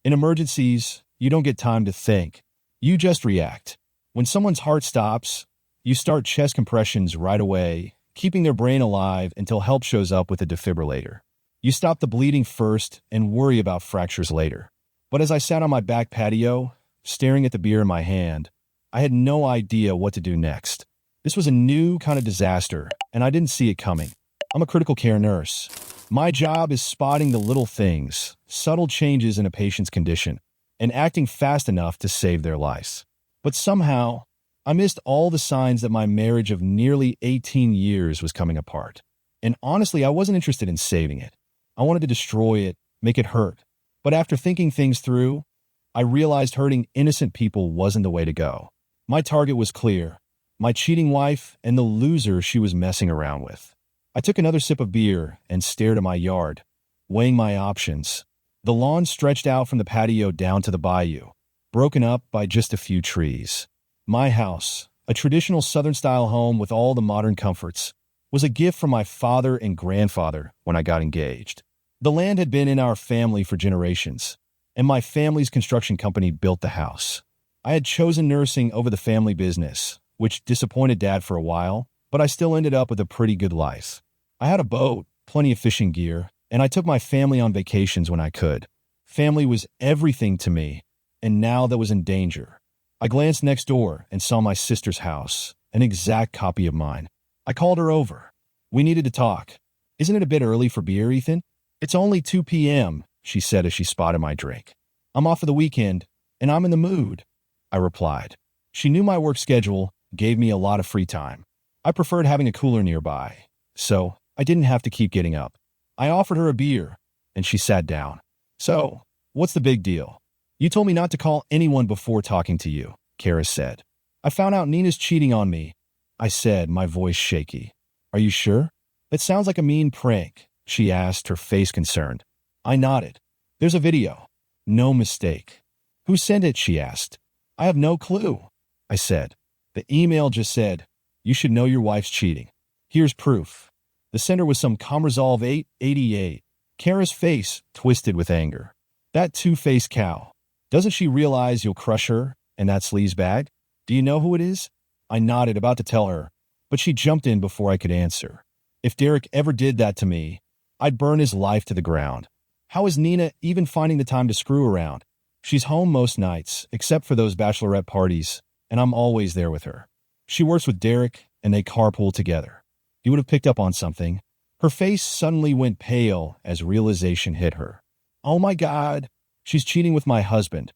In emergencies, you don't get time to think. You just react. When someone's heart stops, you start chest compressions right away, keeping their brain alive until help shows up with a defibrillator. You stop the bleeding first and worry about fractures later. But as I sat on my back patio, staring at the beer in my hand, I had no idea what to do next. This was a new kind of disaster, and I didn't see it coming. I'm a critical care nurse. My job is spotting the little things, subtle changes in a patient's condition, and acting fast enough to save their lives. But somehow, I missed all the signs that my marriage of nearly 18 years was coming apart. And honestly, I wasn't interested in saving it. I wanted to destroy it, make it hurt. But after thinking things through, I realized hurting innocent people wasn't the way to go. My target was clear: my cheating wife and the loser she was messing around with. I took another sip of beer and stared at my yard, weighing my options. The lawn stretched out from the patio down to the bayou, broken up by just a few trees. My house, a traditional Southern-style home with all the modern comforts, was a gift from my father and grandfather when I got engaged. The land had been in our family for generations, and my family's construction company built the house. I had chosen nursing over the family business, which disappointed Dad for a while, but I still ended up with a pretty good life. I had a boat, plenty of fishing gear, and I took my family on vacations when I could. Family was everything to me, and now that was in danger. I glanced next door and saw my sister's house, an exact copy of mine. I called her over. We needed to talk. "Isn't it a bit early for beer, Ethan?" "It's only 2 p.m., she said as she spotted my drink. "I'm off for the weekend, and I'm in the mood," I replied. She knew my work schedule, gave me a lot of free time. I preferred having a cooler nearby, so I didn't have to keep getting up. I offered her a beer, and she sat down. "So, what's the big deal?" "You told me not to call anyone before talking to you," Kara said. "I found out Nina's cheating on me," I said, my voice shaky. "Are you sure?" "That sounds like a mean prank," she asked, her face concerned. I nodded. "There's a video." "No mistake." "Who sent it?" she asked. "I have no clue," I said. "The email just said, 'You should know your wife's cheating. Here's proof.'" The sender was some ComResolve 888. Kara's face twisted with anger. "That two-faced cow. Doesn't she realize you'll crush her and that sleaze bag? Do you know who it is?" I nodded, about to tell her, but she jumped in before I could answer. "If Derek ever did that to me, I'd burn his life to the ground. How is Nina even finding the time to screw around? She's home most nights, except for those bachelorette parties, and I'm always there with her. She works with Derek, and they carpool together." He would have picked up on something. Her face suddenly went pale as realization hit her. "Oh my God, she's cheating with my husband."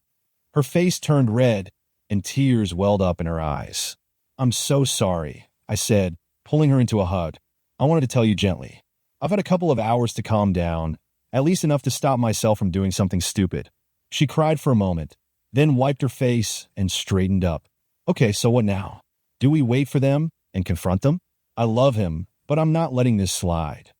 Her face turned red, and tears welled up in her eyes. "I'm so sorry," I said, pulling her into a hug. "I wanted to tell you gently. I've had a couple of hours to calm down, at least enough to stop myself from doing something stupid." She cried for a moment, then wiped her face and straightened up. "Okay, so what now? Do we wait for them and confront them? I love him, but I'm not letting this slide."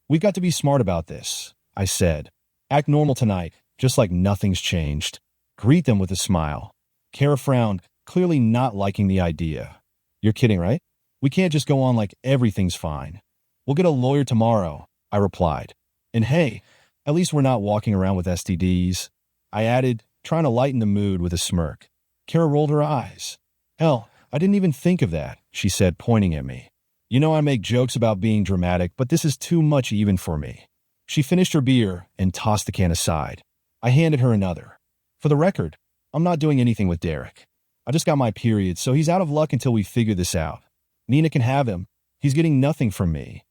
"We've got to be smart about this," I said. "Act normal tonight, just like nothing's changed. Greet them with a smile." Kara frowned, clearly not liking the idea. "You're kidding, right? We can't just go on like everything's fine." "We'll get a lawyer tomorrow," I replied. "And hey, at least we're not walking around with STDs," I added, trying to lighten the mood with a smirk. Kara rolled her eyes. "Hell, I didn't even think of that," she said, pointing at me. "You know I make jokes about being dramatic, but this is too much even for me." She finished her beer and tossed the can aside. I handed her another. "For the record, I'm not doing anything with Derek. I just got my period, so he's out of luck until we figure this out. Nina can have him. He's getting nothing from me."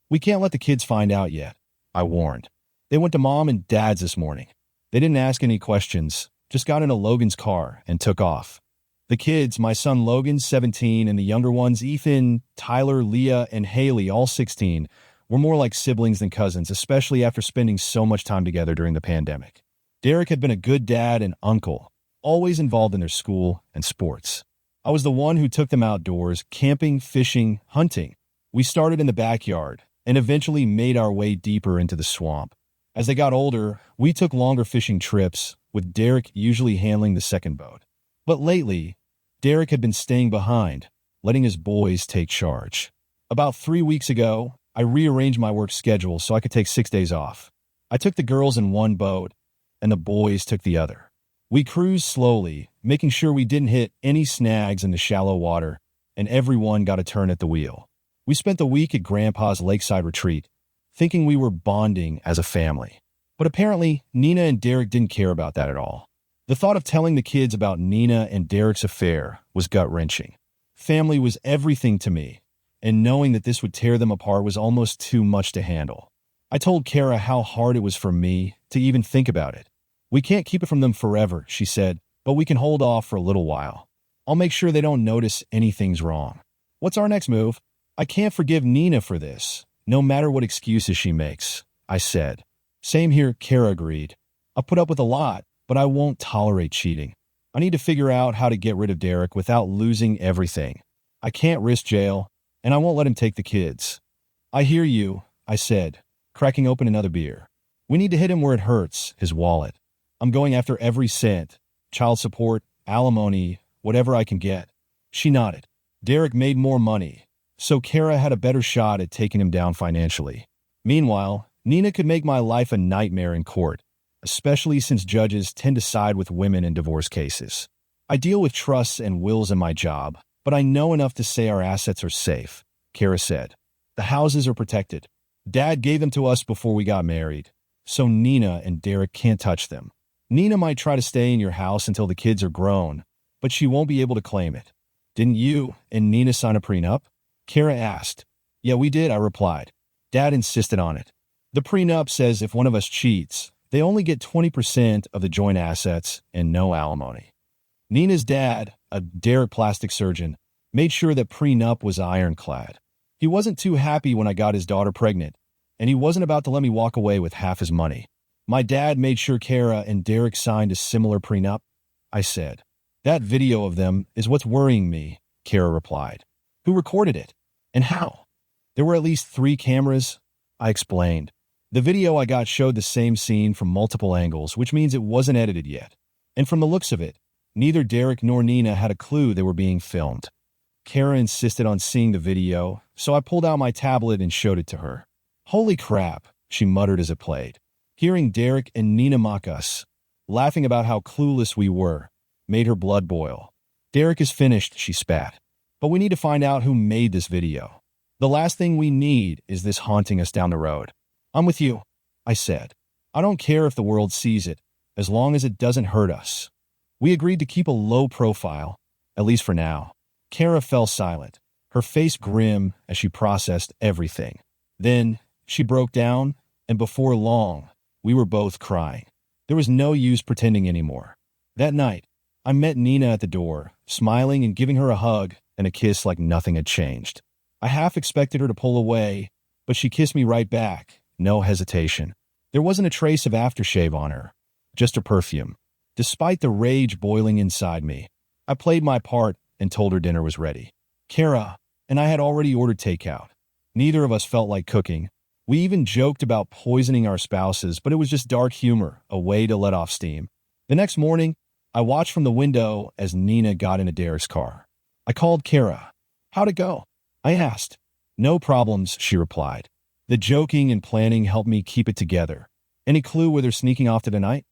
"We can't let the kids find out yet," I warned. "They went to Mom and Dad's this morning. They didn't ask any questions, just got into Logan's car and took off. The kids, my son Logan, 17, and the younger ones, Ethan, Tyler, Leah, and Haley, all 16, were more like siblings than cousins, especially after spending so much time together during the pandemic. Derek had been a good dad and uncle, always involved in their school and sports. I was the one who took them outdoors, camping, fishing, hunting. We started in the backyard and eventually made our way deeper into the swamp. As they got older, we took longer fishing trips, with Derek usually handling the second boat. But lately, Derek had been staying behind, letting his boys take charge. About 3 weeks ago, I rearranged my work schedule so I could take 6 days off. I took the girls in one boat, and the boys took the other. We cruised slowly, making sure we didn't hit any snags in the shallow water, and everyone got a turn at the wheel. We spent the week at Grandpa's lakeside retreat, thinking we were bonding as a family. But apparently, Nina and Derek didn't care about that at all. The thought of telling the kids about Nina and Derek's affair was gut-wrenching. Family was everything to me, and knowing that this would tear them apart was almost too much to handle. I told Kara how hard it was for me to even think about it. "We can't keep it from them forever," she said, "but we can hold off for a little while. I'll make sure they don't notice anything's wrong." "What's our next move?" "I can't forgive Nina for this, no matter what excuses she makes," I said. "Same here," Kara agreed. "I've put up with a lot, but I won't tolerate cheating. I need to figure out how to get rid of Derek without losing everything. I can't risk jail, and I won't let him take the kids." "I hear you," I said, cracking open another beer. "We need to hit him where it hurts, his wallet. I'm going after every cent, child support, alimony, whatever I can get." She nodded. Derek made more money, so Kara had a better shot at taking him down financially. Meanwhile, Nina could make my life a nightmare in court, especially since judges tend to side with women in divorce cases. "I deal with trusts and wills in my job, but I know enough to say our assets are safe," Kara said. "The houses are protected. Dad gave them to us before we got married, so Nina and Derek can't touch them. Nina might try to stay in your house until the kids are grown, but she won't be able to claim it." "Didn't you and Nina sign a prenup?" Kara asked. "Yeah, we did," I replied. "Dad insisted on it. The prenup says if one of us cheats, they only get 20% of the joint assets and no alimony." Nina's dad, a Derek plastic surgeon, made sure that prenup was ironclad. He wasn't too happy when I got his daughter pregnant, and he wasn't about to let me walk away with half his money. "My dad made sure Kara and Derek signed a similar prenup," I said. "That video of them is what's worrying me," Kara replied. "Who recorded it? And how?" "There were at least 3 cameras," I explained. "The video I got showed the same scene from multiple angles, which means it wasn't edited yet. And from the looks of it, neither Derek nor Nina had a clue they were being filmed." Kara insisted on seeing the video, so I pulled out my tablet and showed it to her. "Holy crap," she muttered as it played. Hearing Derek and Nina mock us, laughing about how clueless we were, made her blood boil. "Derek is finished," she spat. "But we need to find out who made this video. The last thing we need is this haunting us down the road." "I'm with you," I said. "I don't care if the world sees it, as long as it doesn't hurt us." We agreed to keep a low profile, at least for now. Kara fell silent, her face grim as she processed everything. Then she broke down, and before long, we were both crying. There was no use pretending anymore. That night, I met Nina at the door, smiling and giving her a hug and a kiss like nothing had changed. I half expected her to pull away, but she kissed me right back, no hesitation. There wasn't a trace of aftershave on her, just her perfume. Despite the rage boiling inside me, I played my part and told her dinner was ready. Kara and I had already ordered takeout. Neither of us felt like cooking. We even joked about poisoning our spouses, but it was just dark humor, a way to let off steam. The next morning, I watched from the window as Nina got into Derek's car. I called Kara. "How'd it go?" I asked. "No problems," she replied. "The joking and planning helped me keep it together. Any clue where they're sneaking off to tonight?"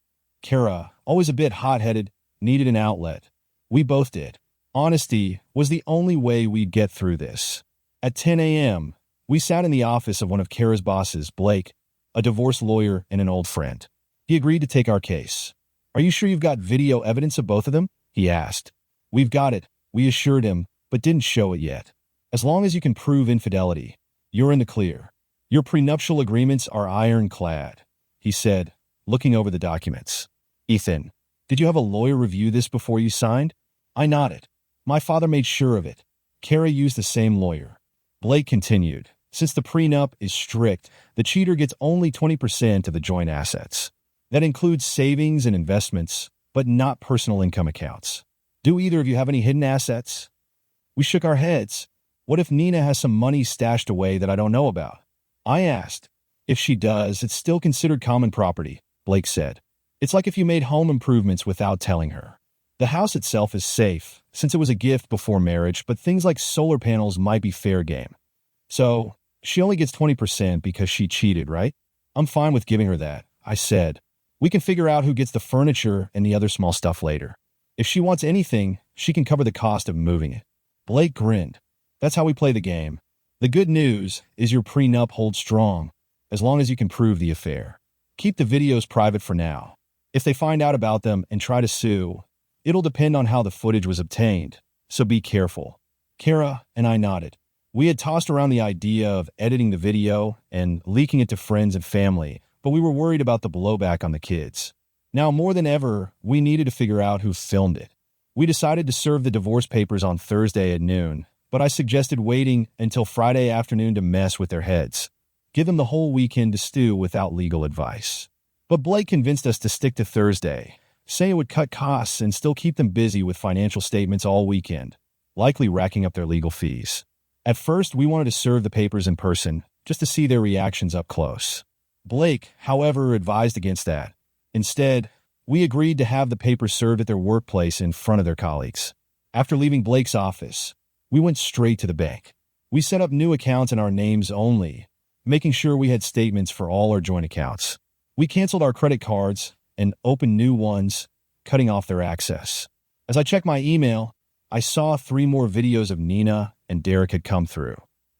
Kara, always a bit hot-headed, needed an outlet. We both did. Honesty was the only way we'd get through this. At 10 a.m., we sat in the office of one of Kara's bosses, Blake, a divorce lawyer and an old friend. He agreed to take our case. "Are you sure you've got video evidence of both of them?" he asked. "We've got it," we assured him, but didn't show it yet. "As long as you can prove infidelity, you're in the clear. Your prenuptial agreements are ironclad," he said, looking over the documents. "Ethan, did you have a lawyer review this before you signed?" I nodded. "My father made sure of it." Kara used the same lawyer. Blake continued. "Since the prenup is strict, the cheater gets only 20% of the joint assets. That includes savings and investments, but not personal income accounts. Do either of you have any hidden assets?" We shook our heads. "What if Nina has some money stashed away that I don't know about?" I asked. "If she does, it's still considered common property," Blake said. "It's like if you made home improvements without telling her. The house itself is safe, since it was a gift before marriage, but things like solar panels might be fair game. So, she only gets 20% because she cheated, right?" "I'm fine with giving her that," I said. We can figure out who gets the furniture and the other small stuff later. If she wants anything, she can cover the cost of moving it. Blake grinned. That's how we play the game. The good news is your prenup holds strong, as long as you can prove the affair. Keep the videos private for now. If they find out about them and try to sue, it'll depend on how the footage was obtained, so be careful. Kara and I nodded. We had tossed around the idea of editing the video and leaking it to friends and family, but we were worried about the blowback on the kids. Now, more than ever, we needed to figure out who filmed it. We decided to serve the divorce papers on Thursday at noon, but I suggested waiting until Friday afternoon to mess with their heads. Give them the whole weekend to stew without legal advice. But Blake convinced us to stick to Thursday, saying it would cut costs and still keep them busy with financial statements all weekend, likely racking up their legal fees. At first, we wanted to serve the papers in person, just to see their reactions up close. Blake, however, advised against that. Instead, we agreed to have the papers served at their workplace in front of their colleagues. After leaving Blake's office, we went straight to the bank. We set up new accounts in our names only, making sure we had statements for all our joint accounts. We canceled our credit cards and opened new ones, cutting off their access. As I checked my email, I saw 3 more videos of Nina and Derek had come through.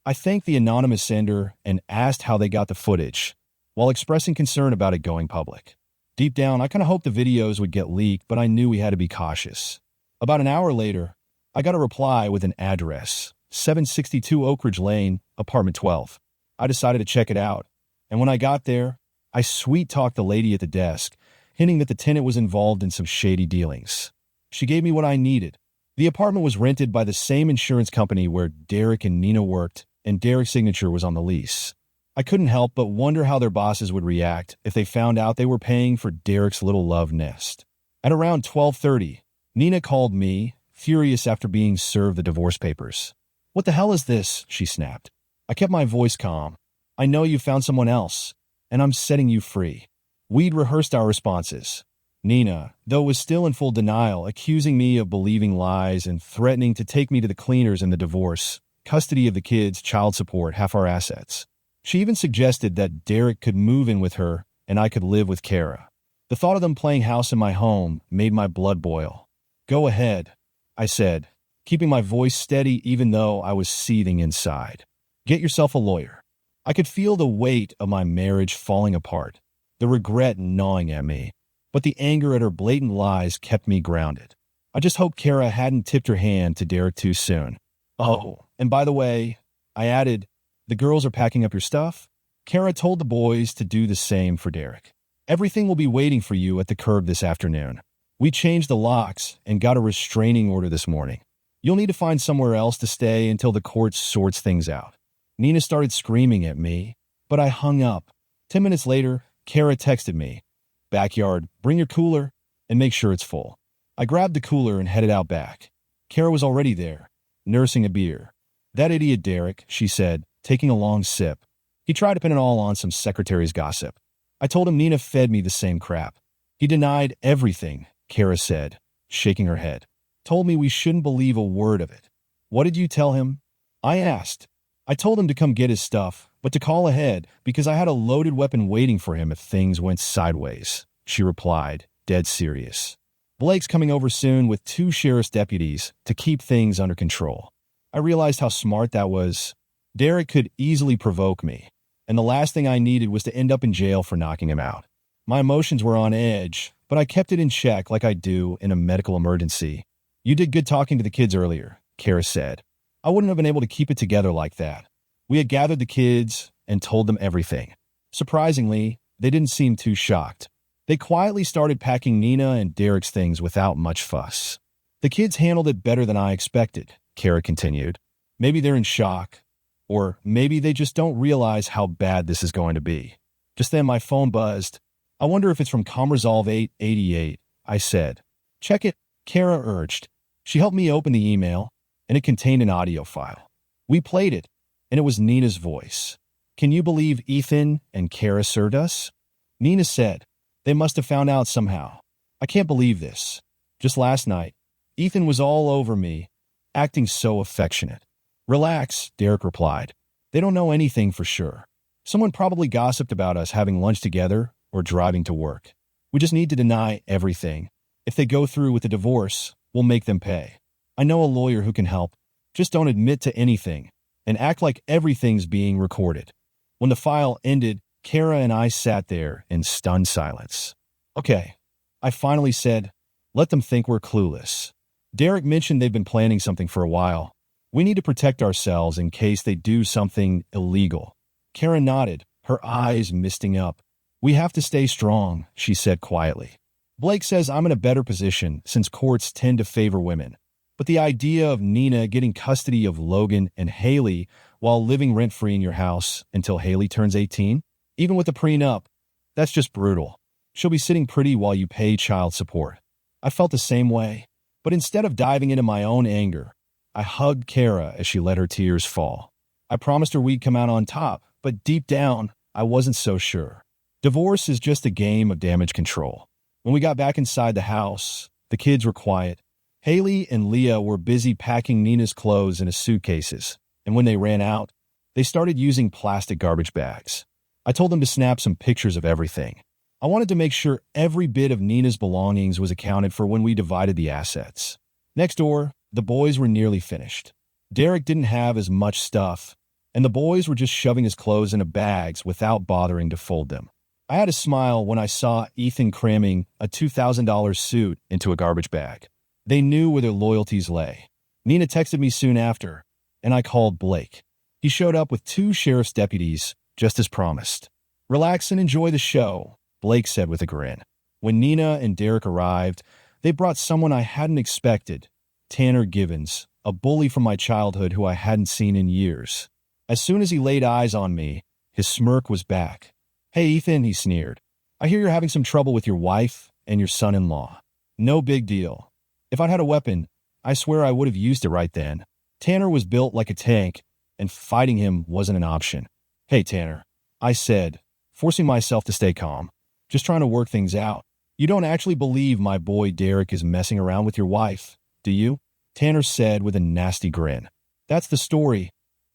I thanked the anonymous sender and asked how they got the footage, while expressing concern about it going public. Deep down, I kind of hoped the videos would get leaked, but I knew we had to be cautious. About an hour later, I got a reply with an address, 762 Oak Ridge Lane, apartment 12. I decided to check it out, and when I got there, I sweet-talked the lady at the desk, hinting that the tenant was involved in some shady dealings. She gave me what I needed. The apartment was rented by the same insurance company where Derek and Nina worked, and Derek's signature was on the lease. I couldn't help but wonder how their bosses would react if they found out they were paying for Derek's little love nest. At around 12:30, Nina called me, furious after being served the divorce papers. "What the hell is this?" she snapped. I kept my voice calm. "I know you found someone else, and I'm setting you free." We'd rehearsed our responses. Nina, though, was still in full denial, accusing me of believing lies and threatening to take me to the cleaners in the divorce, custody of the kids, child support, half our assets. She even suggested that Derek could move in with her and I could live with Kara. The thought of them playing house in my home made my blood boil. "Go ahead," I said, keeping my voice steady even though I was seething inside. "Get yourself a lawyer." I could feel the weight of my marriage falling apart, the regret gnawing at me. But the anger at her blatant lies kept me grounded. I just hoped Kara hadn't tipped her hand to Derek too soon. "Oh, and by the way," I added, "the girls are packing up your stuff." Kara told the boys to do the same for Derek. "Everything will be waiting for you at the curb this afternoon. We changed the locks and got a restraining order this morning. You'll need to find somewhere else to stay until the court sorts things out." Nina started screaming at me, but I hung up. 10 minutes later, Kara texted me, "Backyard, bring your cooler and make sure it's full." I grabbed the cooler and headed out back. Kara was already there, nursing a beer. "That idiot Derek," she said, taking a long sip. "He tried to pin it all on some secretary's gossip. I told him Nina fed me the same crap." "He denied everything," Kara said, shaking her head. "Told me we shouldn't believe a word of it." "What did you tell him?" I asked. "I told him to come get his stuff, but to call ahead because I had a loaded weapon waiting for him if things went sideways," she replied, dead serious. "Blake's coming over soon with 2 sheriff's deputies to keep things under control." I realized how smart that was. Derek could easily provoke me, and the last thing I needed was to end up in jail for knocking him out. My emotions were on edge, but I kept it in check like I do in a medical emergency. "You did good talking to the kids earlier," Kara said. "I wouldn't have been able to keep it together like that." We had gathered the kids and told them everything. Surprisingly, they didn't seem too shocked. They quietly started packing Nina and Derek's things without much fuss. "The kids handled it better than I expected," Kara continued. "Maybe they're in shock, or maybe they just don't realize how bad this is going to be." Just then my phone buzzed. "I wonder if it's from ComResolve 888, I said. "Check it," Kara urged. She helped me open the email, and it contained an audio file. We played it, and it was Nina's voice. "Can you believe Ethan and Kara served us?" Nina said, "They must have found out somehow. I can't believe this. Just last night, Ethan was all over me, acting so affectionate." "Relax," Derek replied. "They don't know anything for sure. Someone probably gossiped about us having lunch together or driving to work." We just need to deny everything. If they go through with the divorce, we'll make them pay. I know a lawyer who can help. Just don't admit to anything and act like everything's being recorded." When the file ended, Kara and I sat there in stunned silence. "Okay," I finally said, "let them think we're clueless. Derek mentioned they've been planning something for a while. We need to protect ourselves in case they do something illegal." Kara nodded, her eyes misting up. "We have to stay strong," she said quietly. "Blake says I'm in a better position since courts tend to favor women. But the idea of Nina getting custody of Logan and Haley while living rent-free in your house until Haley turns 18, even with a prenup, that's just brutal. She'll be sitting pretty while you pay child support." I felt the same way, but instead of diving into my own anger, I hugged Kara as she let her tears fall. I promised her we'd come out on top, but deep down, I wasn't so sure. Divorce is just a game of damage control. When we got back inside the house, the kids were quiet. Haley and Leah were busy packing Nina's clothes into suitcases, and when they ran out, they started using plastic garbage bags. I told them to snap some pictures of everything. I wanted to make sure every bit of Nina's belongings was accounted for when we divided the assets. Next door, the boys were nearly finished. Derek didn't have as much stuff, and the boys were just shoving his clothes into bags without bothering to fold them. I had a smile when I saw Ethan cramming a $2,000 suit into a garbage bag. They knew where their loyalties lay. Nina texted me soon after, and I called Blake. He showed up with 2 sheriff's deputies, just as promised. "Relax and enjoy the show," Blake said with a grin. When Nina and Derek arrived, they brought someone I hadn't expected, Tanner Givens, a bully from my childhood who I hadn't seen in years. As soon as he laid eyes on me, his smirk was back. "Hey, Ethan," he sneered. "I hear you're having some trouble with your wife and your son-in-law." "No big deal. If I'd had a weapon, I swear I would have used it right then." Tanner was built like a tank, and fighting him wasn't an option. "Hey, Tanner," I said, forcing myself to stay calm. "Just trying to work things out. You don't actually believe my boy Derek is messing around with your wife, do you?" Tanner said with a nasty grin. "That's the story,"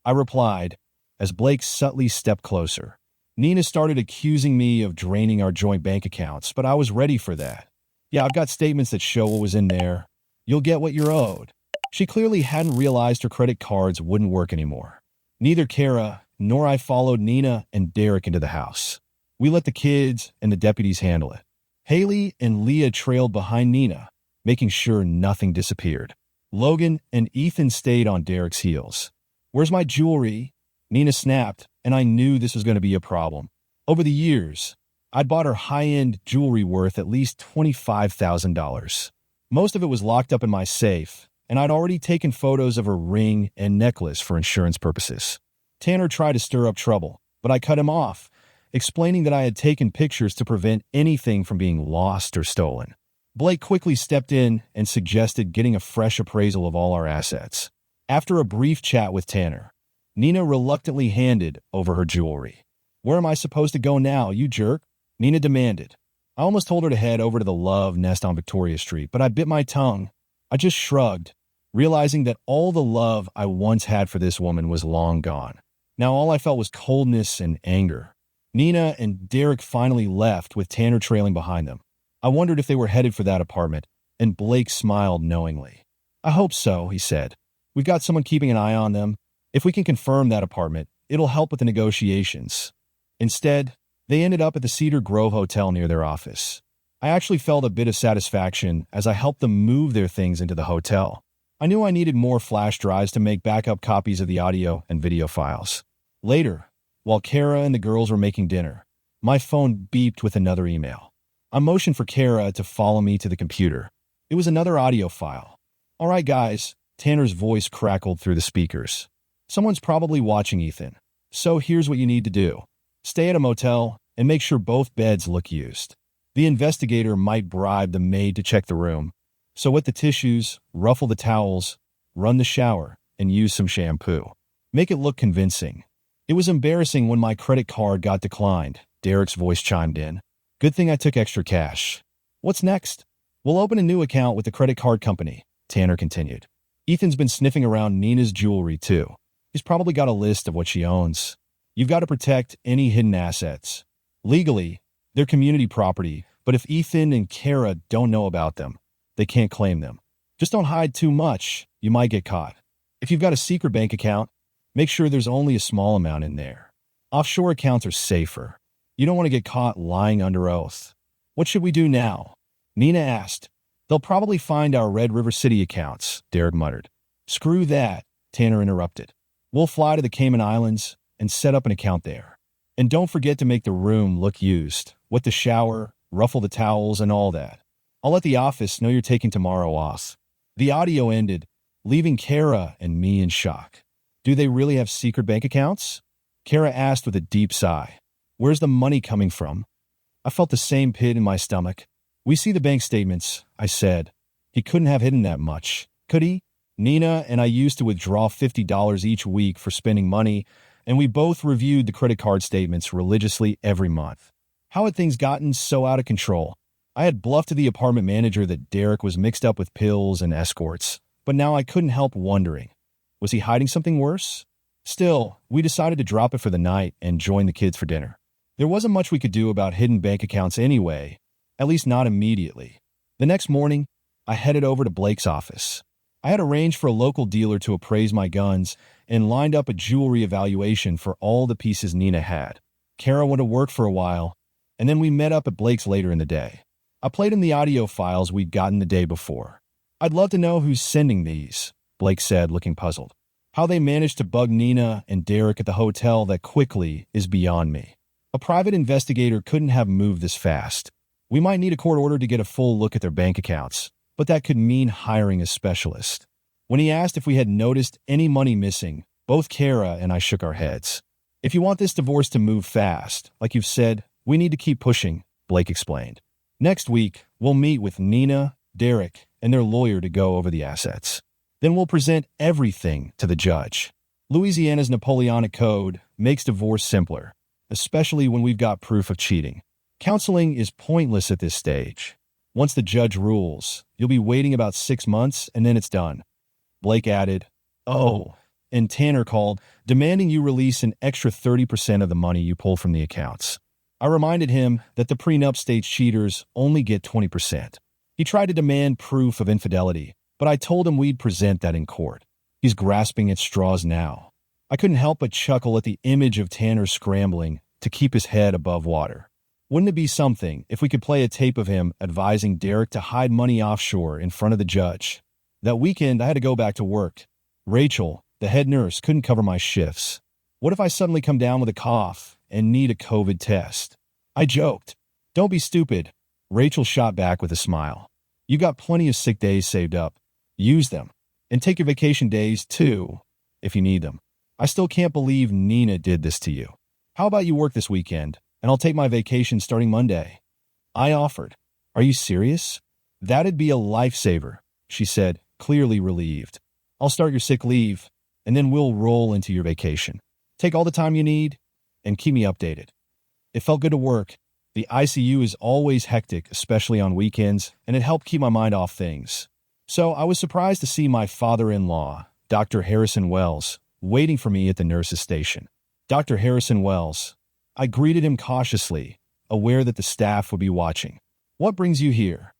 I replied, as Blake subtly stepped closer. Nina started accusing me of draining our joint bank accounts, but I was ready for that. "Yeah, I've got statements that show what was in there. You'll get what you're owed." She clearly hadn't realized her credit cards wouldn't work anymore. Neither Kara nor I followed Nina and Derek into the house. We let the kids and the deputies handle it. Haley and Leah trailed behind Nina, making sure nothing disappeared. Logan and Ethan stayed on Derek's heels. "Where's my jewelry?" Nina snapped, and I knew this was going to be a problem. Over the years, I'd bought her high-end jewelry worth at least $25,000. Most of it was locked up in my safe, and I'd already taken photos of her ring and necklace for insurance purposes. Tanner tried to stir up trouble, but I cut him off, explaining that I had taken pictures to prevent anything from being lost or stolen. Blake quickly stepped in and suggested getting a fresh appraisal of all our assets. After a brief chat with Tanner, Nina reluctantly handed over her jewelry. "Where am I supposed to go now, you jerk?" Nina demanded. I almost told her to head over to the Love Nest on Victoria Street, but I bit my tongue. I just shrugged, realizing that all the love I once had for this woman was long gone. Now all I felt was coldness and anger. Nina and Derek finally left with Tanner trailing behind them. I wondered if they were headed for that apartment, and Blake smiled knowingly. "I hope so," he said. "We've got someone keeping an eye on them. If we can confirm that apartment, it'll help with the negotiations." Instead, they ended up at the Cedar Grove Hotel near their office. I actually felt a bit of satisfaction as I helped them move their things into the hotel. I knew I needed more flash drives to make backup copies of the audio and video files. Later, while Kara and the girls were making dinner, my phone beeped with another email. I motioned for Kara to follow me to the computer. It was another audio file. "All right, guys," Tanner's voice crackled through the speakers. "Someone's probably watching Ethan. So here's what you need to do. Stay at a motel and make sure both beds look used. The investigator might bribe the maid to check the room. So wet the tissues, ruffle the towels, run the shower, and use some shampoo. Make it look convincing." "It was embarrassing when my credit card got declined," Derek's voice chimed in. "Good thing I took extra cash." "What's next?" "We'll open a new account with the credit card company," Tanner continued. "Ethan's been sniffing around Nina's jewelry, too. He's probably got a list of what she owns. You've got to protect any hidden assets. Legally, they're community property, But if Ethan and Kara don't know about them, they can't claim them. Just don't hide too much. You might get caught. If you've got a secret bank account, make sure there's only a small amount in there. Offshore accounts are safer. You don't want to get caught lying under oath. What should we do now? Nina asked. They'll probably find our Red River City accounts, Derek muttered. Screw that, Tanner interrupted. We'll fly to the Cayman Islands and set up an account there. And don't forget to make the room look used. Wet the shower, ruffle the towels, and all that. I'll let the office know you're taking tomorrow off. The audio ended, leaving Kara and me in shock. Do they really have secret bank accounts? Kara asked with a deep sigh. Where's the money coming from? I felt the same pit in my stomach. We see the bank statements, I said. He couldn't have hidden that much, could he? Nina and I used to withdraw $50 each week for spending money, and we both reviewed the credit card statements religiously every month. How had things gotten so out of control? I had bluffed to the apartment manager that Derek was mixed up with pills and escorts, but now I couldn't help wondering. Was he hiding something worse? Still, we decided to drop it for the night and join the kids for dinner. There wasn't much we could do about hidden bank accounts anyway, at least not immediately. The next morning, I headed over to Blake's office. I had arranged for a local dealer to appraise my guns and lined up a jewelry evaluation for all the pieces Nina had. Kara went to work for a while, and then we met up at Blake's later in the day. I played him the audio files we'd gotten the day before. I'd love to know who's sending these, Blake said, looking puzzled. How they managed to bug Nina and Derek at the hotel that quickly is beyond me. A private investigator couldn't have moved this fast. We might need a court order to get a full look at their bank accounts, but that could mean hiring a specialist. When he asked if we had noticed any money missing, both Kara and I shook our heads. If you want this divorce to move fast, like you've said, we need to keep pushing, Blake explained. Next week, we'll meet with Nina, Derek, and their lawyer to go over the assets. Then we'll present everything to the judge. Louisiana's Napoleonic Code makes divorce simpler, especially when we've got proof of cheating. Counseling is pointless at this stage. Once the judge rules, you'll be waiting about 6 months and then it's done. Blake added, Oh, and Tanner called, demanding you release an extra 30% of the money you pull from the accounts. I reminded him that the prenup states cheaters only get 20%. He tried to demand proof of infidelity, but I told him we'd present that in court. He's grasping at straws now. I couldn't help but chuckle at the image of Tanner scrambling to keep his head above water. Wouldn't it be something if we could play a tape of him advising Derek to hide money offshore in front of the judge? That weekend, I had to go back to work. Rachel, the head nurse, couldn't cover my shifts. What if I suddenly come down with a cough and need a COVID test? I joked. Don't be stupid. Rachel shot back with a smile. You got plenty of sick days saved up. Use them. And take your vacation days, too, if you need them. I still can't believe Nina did this to you. How about you work this weekend, and I'll take my vacation starting Monday? I offered. Are you serious? That'd be a lifesaver, she said, clearly relieved. I'll start your sick leave, and then we'll roll into your vacation. Take all the time you need, and keep me updated. It felt good to work. The ICU is always hectic, especially on weekends, and it helped keep my mind off things. So I was surprised to see my father-in-law, Dr. Harrison Wells, waiting for me at the nurse's station. Dr. Harrison Wells. I greeted him cautiously, aware that the staff would be watching. What brings you here?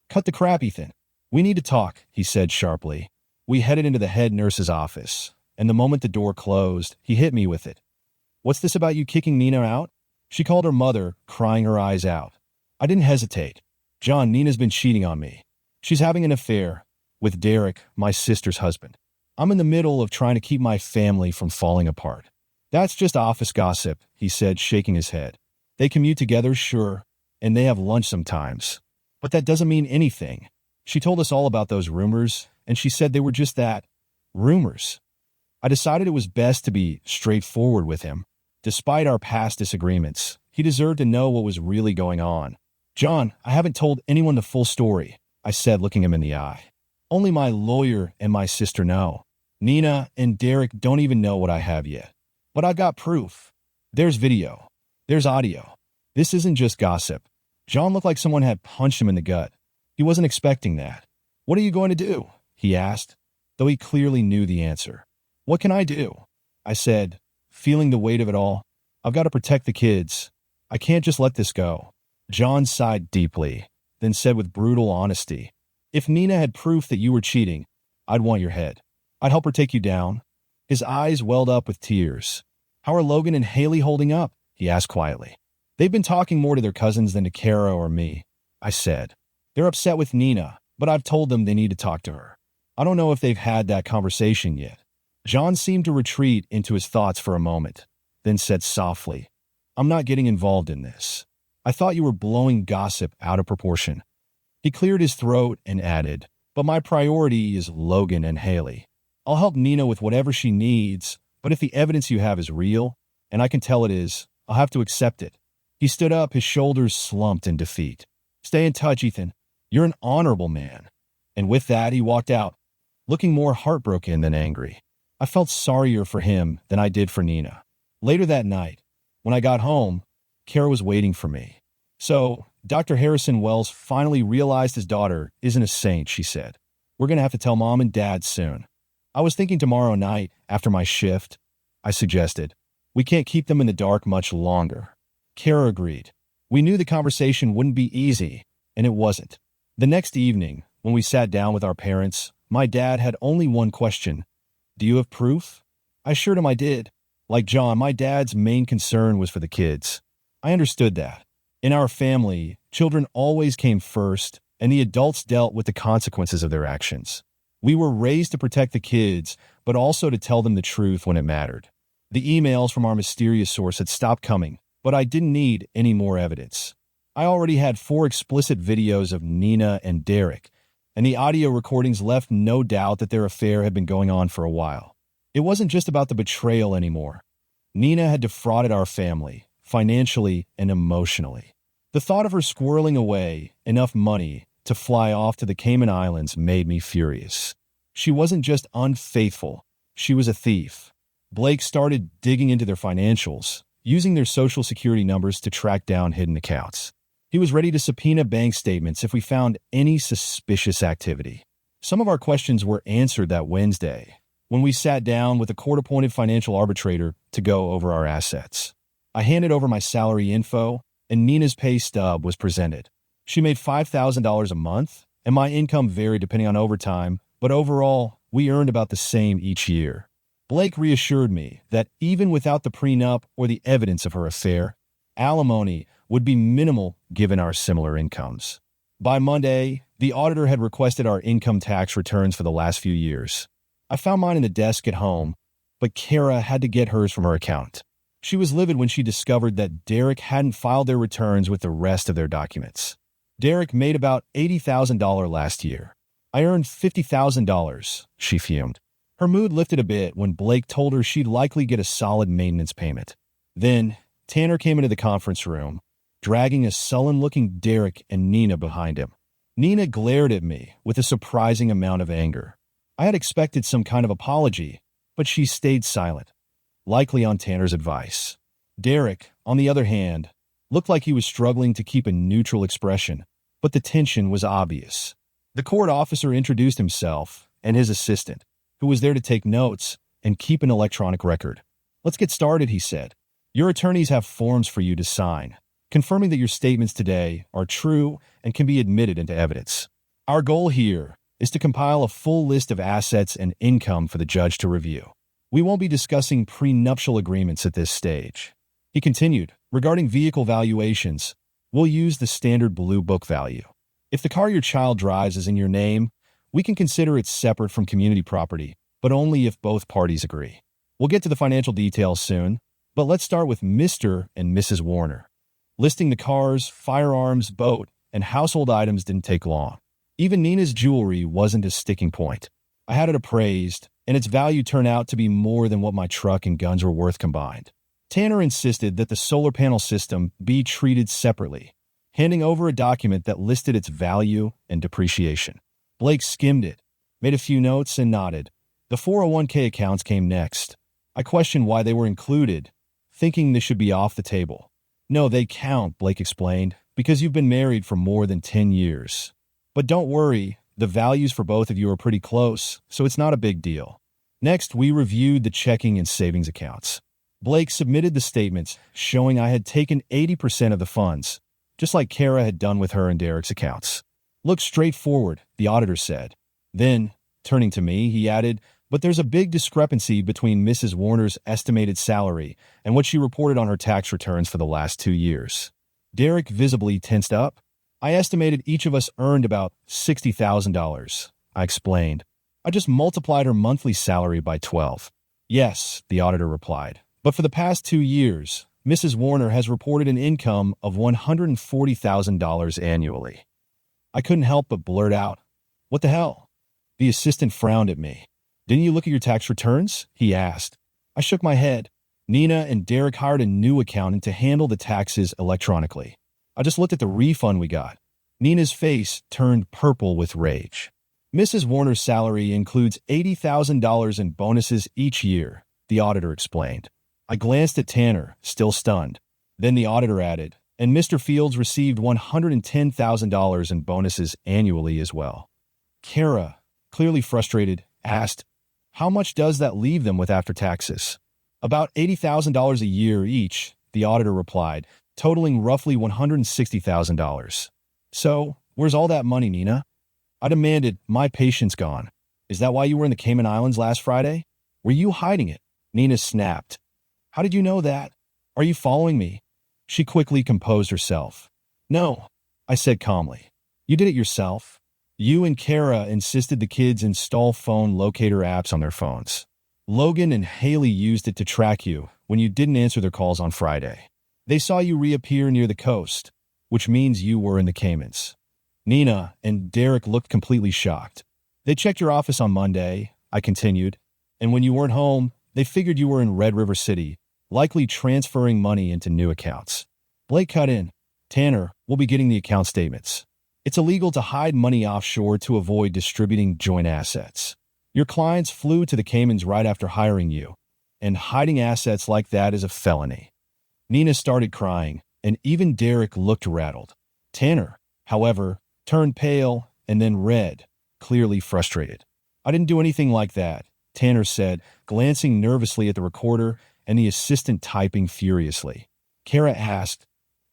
Cut the crap, Ethan. We need to talk, he said sharply. We headed into the head nurse's office, and the moment the door closed, he hit me with it. What's this about you kicking Nina out? She called her mother, crying her eyes out. I didn't hesitate. John, Nina's been cheating on me. She's having an affair with Derek, my sister's husband. I'm in the middle of trying to keep my family from falling apart. That's just office gossip, he said, shaking his head. They commute together, sure, and they have lunch sometimes. But that doesn't mean anything. She told us all about those rumors, and she said they were just that, rumors. I decided it was best to be straightforward with him. Despite our past disagreements, he deserved to know what was really going on. John, I haven't told anyone the full story, I said, looking him in the eye. Only my lawyer and my sister know. Nina and Derek don't even know what I have yet. But I've got proof. There's video. There's audio. This isn't just gossip. John looked like someone had punched him in the gut. He wasn't expecting that. What are you going to do? He asked, though he clearly knew the answer. What can I do? I said, feeling the weight of it all. I've got to protect the kids. I can't just let this go. John sighed deeply, then said with brutal honesty, "If Nina had proof that you were cheating, I'd want your head. I'd help her take you down." His eyes welled up with tears. "How are Logan and Haley holding up?" he asked quietly. "They've been talking more to their cousins than to Kara or me," I said. "They're upset with Nina, but I've told them they need to talk to her. I don't know if they've had that conversation yet." John seemed to retreat into his thoughts for a moment, then said softly, "I'm not getting involved in this. I thought you were blowing gossip out of proportion." He cleared his throat and added, "But my priority is Logan and Haley. I'll help Nina with whatever she needs, but if the evidence you have is real, and I can tell it is, I'll have to accept it." He stood up, his shoulders slumped in defeat. "Stay in touch, Ethan. You're an honorable man." And with that, he walked out, looking more heartbroken than angry. I felt sorrier for him than I did for Nina. Later that night, when I got home, Kara was waiting for me. "So, Dr. Harrison Wells finally realized his daughter isn't a saint," she said. "We're going to have to tell Mom and Dad soon." "I was thinking tomorrow night, after my shift," I suggested. "We can't keep them in the dark much longer." Kara agreed. We knew the conversation wouldn't be easy, and it wasn't. The next evening, when we sat down with our parents, my dad had only one question. "Do you have proof?" I assured him I did. Like John, my dad's main concern was for the kids. I understood that. In our family, children always came first, and the adults dealt with the consequences of their actions. We were raised to protect the kids, but also to tell them the truth when it mattered. The emails from our mysterious source had stopped coming, but I didn't need any more evidence. I already had 4 explicit videos of Nina and Derek, and the audio recordings left no doubt that their affair had been going on for a while. It wasn't just about the betrayal anymore. Nina had defrauded our family, financially and emotionally. The thought of her squirreling away enough money to fly off to the Cayman Islands made me furious. She wasn't just unfaithful, she was a thief. Blake started digging into their financials, using their social security numbers to track down hidden accounts. He was ready to subpoena bank statements if we found any suspicious activity. Some of our questions were answered that Wednesday, when we sat down with a court-appointed financial arbitrator to go over our assets. I handed over my salary info, and Nina's pay stub was presented. She made $5,000 a month, and my income varied depending on overtime, but overall, we earned about the same each year. Blake reassured me that even without the prenup or the evidence of her affair, alimony would be minimal given our similar incomes. By Monday, the auditor had requested our income tax returns for the last few years. I found mine in the desk at home, but Kara had to get hers from her accountant. She was livid when she discovered that Derek hadn't filed their returns with the rest of their documents. Derek made about $80,000 last year. I earned $50,000, she fumed. Her mood lifted a bit when Blake told her she'd likely get a solid maintenance payment. Then, Tanner came into the conference room, dragging a sullen-looking Derek and Nina behind him. Nina glared at me with a surprising amount of anger. I had expected some kind of apology, but she stayed silent, likely on Tanner's advice. Derek, on the other hand, looked like he was struggling to keep a neutral expression, but the tension was obvious. The court officer introduced himself and his assistant, who was there to take notes and keep an electronic record. "Let's get started," he said. "Your attorneys have forms for you to sign, confirming that your statements today are true and can be admitted into evidence. Our goal here is to compile a full list of assets and income for the judge to review. We won't be discussing prenuptial agreements at this stage." He continued, "Regarding vehicle valuations, we'll use the standard blue book value. If the car your child drives is in your name, we can consider it separate from community property, but only if both parties agree. We'll get to the financial details soon, but let's start with Mr. and Mrs. Warner. Listing the cars, firearms, boat, and household items didn't take long. Even Nina's jewelry wasn't a sticking point. I had it appraised, and its value turned out to be more than what my truck and guns were worth combined. Tanner insisted that the solar panel system be treated separately, handing over a document that listed its value and depreciation. Blake skimmed it, made a few notes, and nodded. The 401k accounts came next. I questioned why they were included, thinking they should be off the table. "No, they count," Blake explained, "because you've been married for more than 10 years. But don't worry, the values for both of you are pretty close, so it's not a big deal." Next, we reviewed the checking and savings accounts. Blake submitted the statements showing I had taken 80% of the funds, just like Kara had done with her and Derek's accounts. Looks straightforward, the auditor said. Then, turning to me, he added, but there's a big discrepancy between Mrs. Warner's estimated salary and what she reported on her tax returns for the last 2 years. Derek visibly tensed up. I estimated each of us earned about $60,000, I explained. I just multiplied her monthly salary by 12. Yes, the auditor replied. But for the past 2 years, Mrs. Warner has reported an income of $140,000 annually. I couldn't help but blurt out, "What the hell?" The assistant frowned at me. "Didn't you look at your tax returns?" he asked. I shook my head. Nina and Derek hired a new accountant to handle the taxes electronically. I just looked at the refund we got. Nina's face turned purple with rage. Mrs. Warner's salary includes $80,000 in bonuses each year, the auditor explained. I glanced at Tanner, still stunned. Then the auditor added, and Mr. Fields received $110,000 in bonuses annually as well. Kara, clearly frustrated, asked, "How much does that leave them with after taxes?" "About $80,000 a year each," the auditor replied, totaling roughly $160,000. "So, where's all that money, Nina?" I demanded, my patience gone. "Is that why you were in the Cayman Islands last Friday? Were you hiding it?" Nina snapped. "How did you know that? Are you following me?" She quickly composed herself. "No," I said calmly. "You did it yourself. You and Kara insisted the kids install phone locator apps on their phones. Logan and Haley used it to track you when you didn't answer their calls on Friday. They saw you reappear near the coast, which means you were in the Caymans." Nina and Derek looked completely shocked. "They checked your office on Monday," I continued, "and when you weren't home, they figured you were in Red River City, likely transferring money into new accounts." Blake cut in. "Tanner, we'll be getting the account statements. It's illegal to hide money offshore to avoid distributing joint assets. Your clients flew to the Caymans right after hiring you, and hiding assets like that is a felony." Nina started crying, and even Derek looked rattled. Tanner, however, turned pale and then red, clearly frustrated. "I didn't do anything like that," Tanner said, glancing nervously at the recorder and the assistant typing furiously. Kara asked,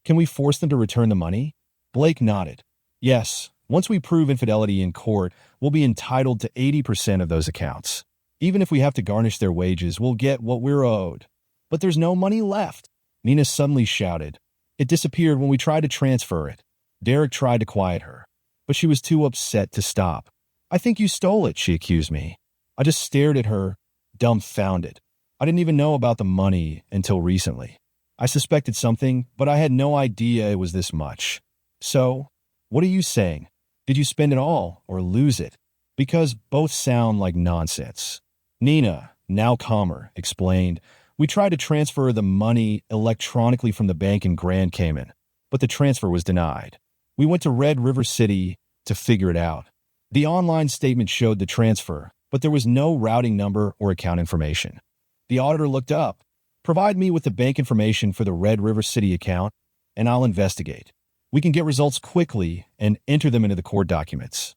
"Can we force them to return the money?" Blake nodded. "Yes, once we prove infidelity in court, we'll be entitled to 80% of those accounts. Even if we have to garnish their wages, we'll get what we're owed." "But there's no money left," Nina suddenly shouted. "It disappeared when we tried to transfer it." Derek tried to quiet her, but she was too upset to stop. "I think you stole it," she accused me. I just stared at her, dumbfounded. I didn't even know about the money until recently. I suspected something, but I had no idea it was this much. "So, what are you saying? Did you spend it all or lose it?" Because both sound like nonsense. Nina, now calmer, explained, "We tried to transfer the money electronically from the bank in Grand Cayman, but the transfer was denied. We went to Red River City to figure it out. The online statement showed the transfer, but there was no routing number or account information." The auditor looked up. "Provide me with the bank information for the Red River City account, and I'll investigate. We can get results quickly and enter them into the court documents."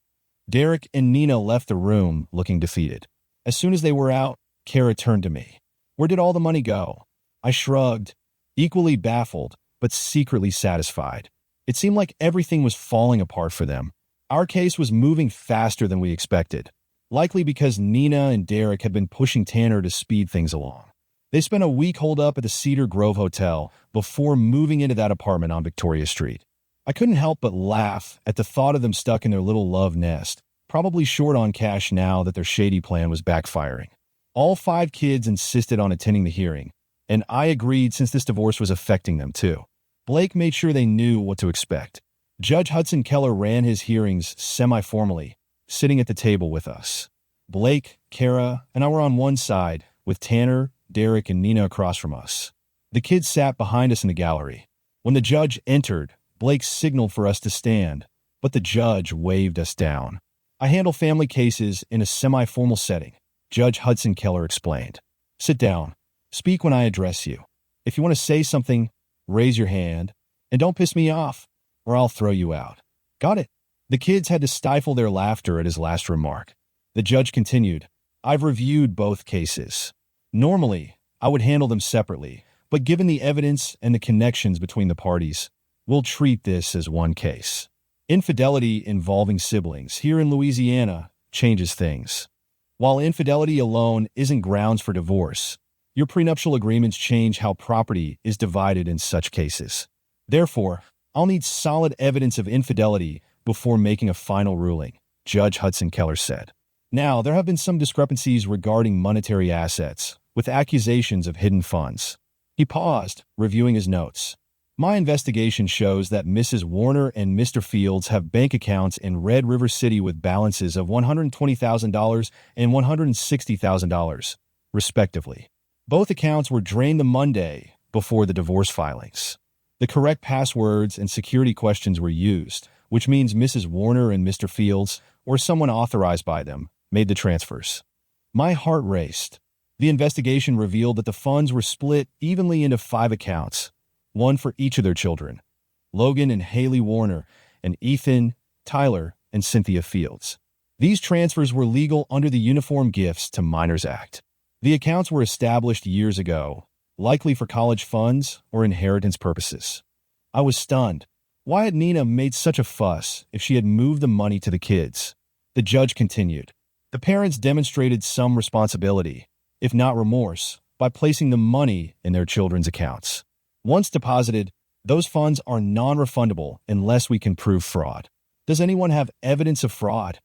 Derek and Nina left the room looking defeated. As soon as they were out, Kara turned to me. "Where did all the money go?" I shrugged, equally baffled, but secretly satisfied. It seemed like everything was falling apart for them. Our case was moving faster than we expected, likely because Nina and Derek had been pushing Tanner to speed things along. They spent a week holed up at the Cedar Grove Hotel before moving into that apartment on Victoria Street. I couldn't help but laugh at the thought of them stuck in their little love nest, probably short on cash now that their shady plan was backfiring. All 5 kids insisted on attending the hearing, and I agreed since this divorce was affecting them too. Blake made sure they knew what to expect. Judge Hudson Keller ran his hearings semi-formally, sitting at the table with us. Blake, Kara, and I were on one side, with Tanner, Derek, and Nina across from us. The kids sat behind us in the gallery. When the judge entered, Blake signaled for us to stand, but the judge waved us down. "I handle family cases in a semi-formal setting," Judge Hudson Keller explained. "Sit down. Speak when I address you. If you want to say something, raise your hand, and don't piss me off, or I'll throw you out." "Got it." The kids had to stifle their laughter at his last remark. The judge continued, "I've reviewed both cases. Normally, I would handle them separately, but given the evidence and the connections between the parties, We'll treat this as one case. Infidelity involving siblings here in Louisiana changes things. While infidelity alone isn't grounds for divorce, your prenuptial agreements change how property is divided in such cases. Therefore, I'll need solid evidence of infidelity before making a final ruling, Judge Hudson Keller said. Now, there have been some discrepancies regarding monetary assets, with accusations of hidden funds. He paused, reviewing his notes. My investigation shows that Mrs. Warner and Mr. Fields have bank accounts in Red River City with balances of $120,000 and $160,000, respectively. Both accounts were drained the Monday before the divorce filings. The correct passwords and security questions were used, which means Mrs. Warner and Mr. Fields, or someone authorized by them, made the transfers. My heart raced. The investigation revealed that the funds were split evenly into 5 accounts, one for each of their children, Logan and Haley Warner, and Ethan, Tyler, and Cynthia Fields. These transfers were legal under the Uniform Gifts to Minors Act. The accounts were established years ago, likely for college funds or inheritance purposes. I was stunned. Why had Nina made such a fuss if she had moved the money to the kids? The judge continued. The parents demonstrated some responsibility, if not remorse, by placing the money in their children's accounts. Once deposited, those funds are non-refundable unless we can prove fraud. Does anyone have evidence of fraud?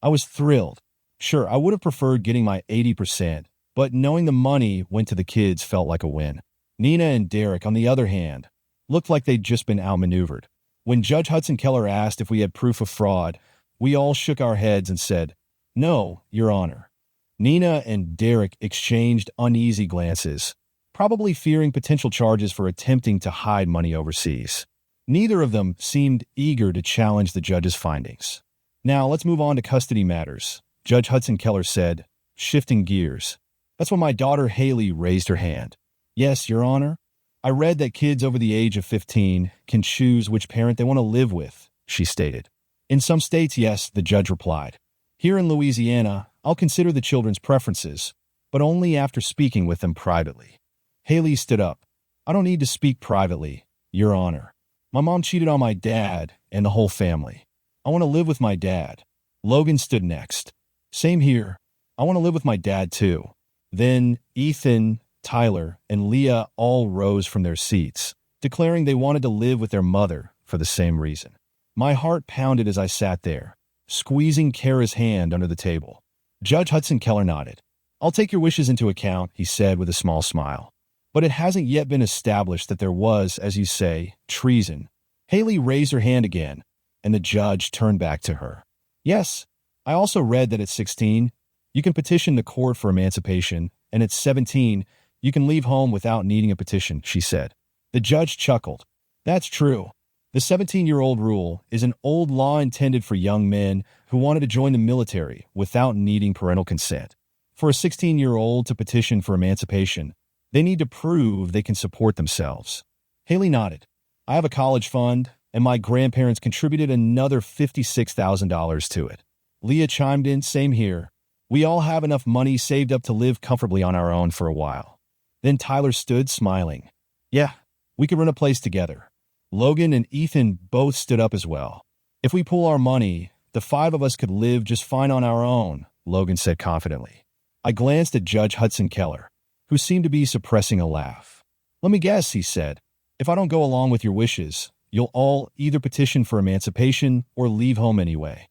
I was thrilled. Sure, I would have preferred getting my 80%, but knowing the money went to the kids felt like a win. Nina and Derek, on the other hand, looked like they'd just been outmaneuvered. When Judge Hudson Keller asked if we had proof of fraud, we all shook our heads and said, "No, Your Honor." Nina and Derek exchanged uneasy glances, probably fearing potential charges for attempting to hide money overseas. Neither of them seemed eager to challenge the judge's findings. Now, let's move on to custody matters, Judge Hudson Keller said, shifting gears. That's when my daughter Haley raised her hand. Yes, Your Honor. I read that kids over the age of 15 can choose which parent they want to live with, she stated. In some states, yes, the judge replied. Here in Louisiana, I'll consider the children's preferences, but only after speaking with them privately. Haley stood up. I don't need to speak privately, Your Honor. My mom cheated on my dad and the whole family. I want to live with my dad. Logan stood next. Same here. I want to live with my dad too. Then Ethan, Tyler, and Leah all rose from their seats, declaring they wanted to live with their mother for the same reason. My heart pounded as I sat there, squeezing Kara's hand under the table. Judge Hudson Keller nodded. I'll take your wishes into account, he said with a small smile. But it hasn't yet been established that there was, as you say, treason. Haley raised her hand again, and the judge turned back to her. Yes, I also read that at 16, you can petition the court for emancipation, and at 17, you can leave home without needing a petition, she said. The judge chuckled. That's true. The 17-year-old rule is an old law intended for young men who wanted to join the military without needing parental consent. For a 16-year-old to petition for emancipation, they need to prove they can support themselves. Haley nodded. I have a college fund, and my grandparents contributed another $56,000 to it. Leah chimed in, same here. We all have enough money saved up to live comfortably on our own for a while. Then Tyler stood, smiling. Yeah, we could run a place together. Logan and Ethan both stood up as well. If we pool our money, the 5 of us could live just fine on our own, Logan said confidently. I glanced at Judge Hudson Keller, who seemed to be suppressing a laugh. Let me guess, he said. If I don't go along with your wishes, you'll all either petition for emancipation or leave home anyway.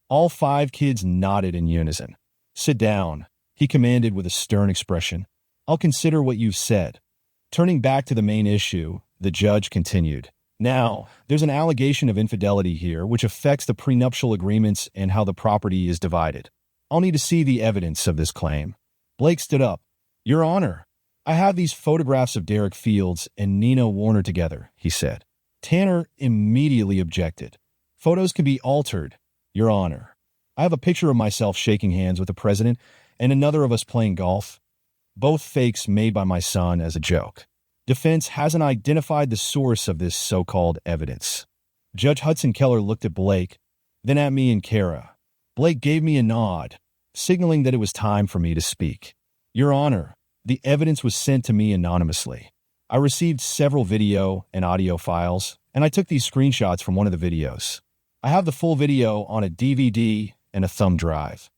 All 5 kids nodded in unison. Sit down, he commanded with a stern expression. I'll consider what you've said. Turning back to the main issue, the judge continued. Now, there's an allegation of infidelity here which affects the prenuptial agreements and how the property is divided. I'll need to see the evidence of this claim. Blake stood up. Your Honor, I have these photographs of Derek Fields and Nina Warner together, he said. Tanner immediately objected. Photos can be altered, Your Honor. I have a picture of myself shaking hands with the president and another of us playing golf. Both fakes made by my son as a joke. Defense hasn't identified the source of this so-called evidence. Judge Hudson Keller looked at Blake, then at me and Kara. Blake gave me a nod, signaling that it was time for me to speak. Your Honor, the evidence was sent to me anonymously. I received several video and audio files, and I took these screenshots from one of the videos. I have the full video on a DVD and a thumb drive.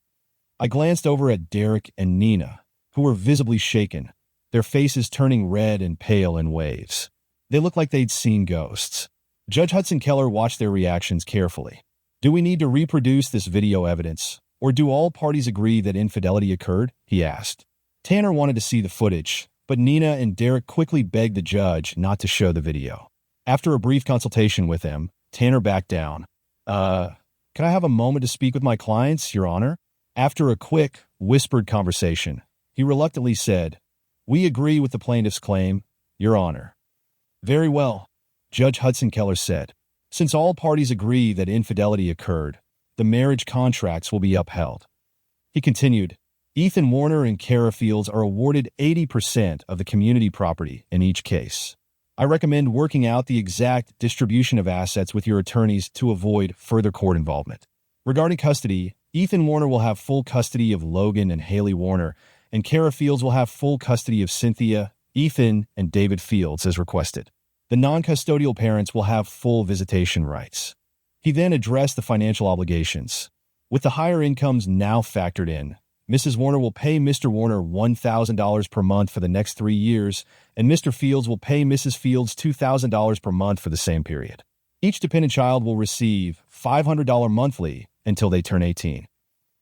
I glanced over at Derek and Nina, who were visibly shaken, their faces turning red and pale in waves. They looked like they'd seen ghosts. Judge Hudson Keller watched their reactions carefully. Do we need to reproduce this video evidence, or do all parties agree that infidelity occurred? He asked. Tanner wanted to see the footage, but Nina and Derek quickly begged the judge not to show the video. After a brief consultation with him, Tanner backed down. Can I have a moment to speak with my clients, Your Honor? After a quick, whispered conversation, he reluctantly said, We agree with the plaintiff's claim, Your Honor. Very well, Judge Hudson Keller said. Since all parties agree that infidelity occurred, the marriage contracts will be upheld. He continued, Ethan Warner and Kara Fields are awarded 80% of the community property in each case. I recommend working out the exact distribution of assets with your attorneys to avoid further court involvement. Regarding custody, Ethan Warner will have full custody of Logan and Haley Warner, and Kara Fields will have full custody of Cynthia, Ethan, and David Fields as requested. The non-custodial parents will have full visitation rights. He then addressed the financial obligations. With the higher incomes now factored in, Mrs. Warner will pay Mr. Warner $1,000 per month for the next 3 years, and Mr. Fields will pay Mrs. Fields $2,000 per month for the same period. Each dependent child will receive $500 monthly until they turn 18.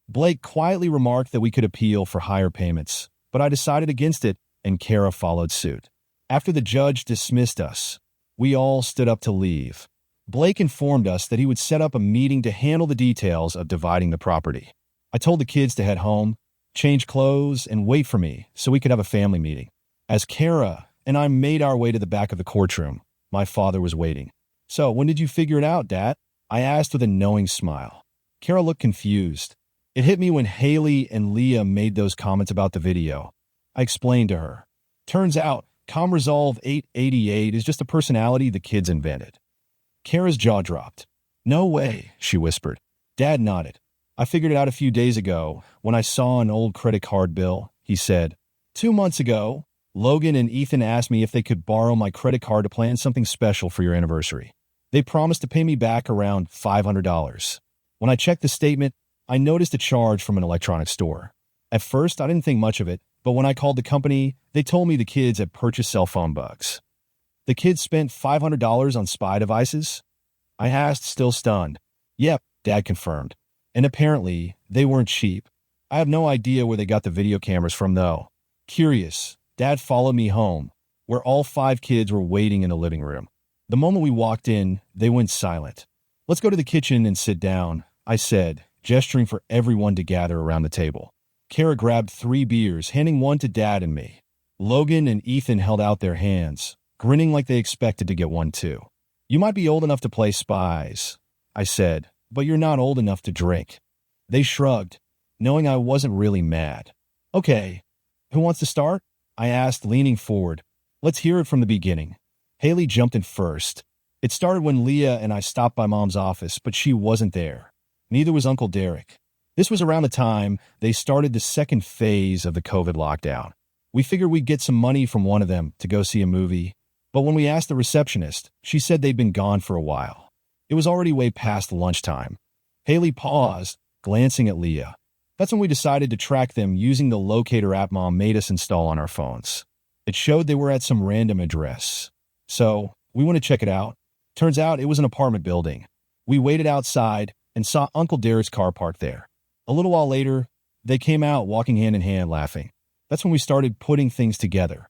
Blake quietly remarked that we could appeal for higher payments, but I decided against it, and Kara followed suit. After the judge dismissed us, we all stood up to leave. Blake informed us that he would set up a meeting to handle the details of dividing the property. I told the kids to head home, change clothes, and wait for me so we could have a family meeting. As Kara and I made our way to the back of the courtroom, my father was waiting. So, when did you figure it out, Dad? I asked with a knowing smile. Kara looked confused. It hit me when Haley and Leah made those comments about the video. I explained to her. Turns out, ComResolve 888 is just a personality the kids invented. Kara's jaw dropped. No way, she whispered. Dad nodded. I figured it out a few days ago when I saw an old credit card bill. He said, 2 months ago, Logan and Ethan asked me if they could borrow my credit card to plan something special for your anniversary. They promised to pay me back around $500. When I checked the statement, I noticed a charge from an electronics store. At first, I didn't think much of it, but when I called the company, they told me the kids had purchased cell phone bugs. The kids spent $500 on spy devices? I asked, still stunned. Yep, Dad confirmed. And apparently, they weren't cheap. I have no idea where they got the video cameras from, though. Curious, Dad followed me home, where all 5 kids were waiting in the living room. The moment we walked in, they went silent. Let's go to the kitchen and sit down, I said, gesturing for everyone to gather around the table. Kara grabbed 3 beers, handing one to Dad and me. Logan and Ethan held out their hands, grinning like they expected to get one too. You might be old enough to play spies, I said, but you're not old enough to drink. They shrugged, knowing I wasn't really mad. Okay, who wants to start? I asked, leaning forward. Let's hear it from the beginning. Haley jumped in first. It started when Leah and I stopped by Mom's office, but she wasn't there. Neither was Uncle Derek. This was around the time they started the second phase of the COVID lockdown. We figured we'd get some money from one of them to go see a movie, but when we asked the receptionist, she said they'd been gone for a while. It was already way past lunchtime. Haley paused, glancing at Leah. That's when we decided to track them using the locator app Mom made us install on our phones. It showed they were at some random address. So, we went to check it out. Turns out it was an apartment building. We waited outside and saw Uncle Derek's car parked there. A little while later, they came out walking hand in hand laughing. That's when we started putting things together.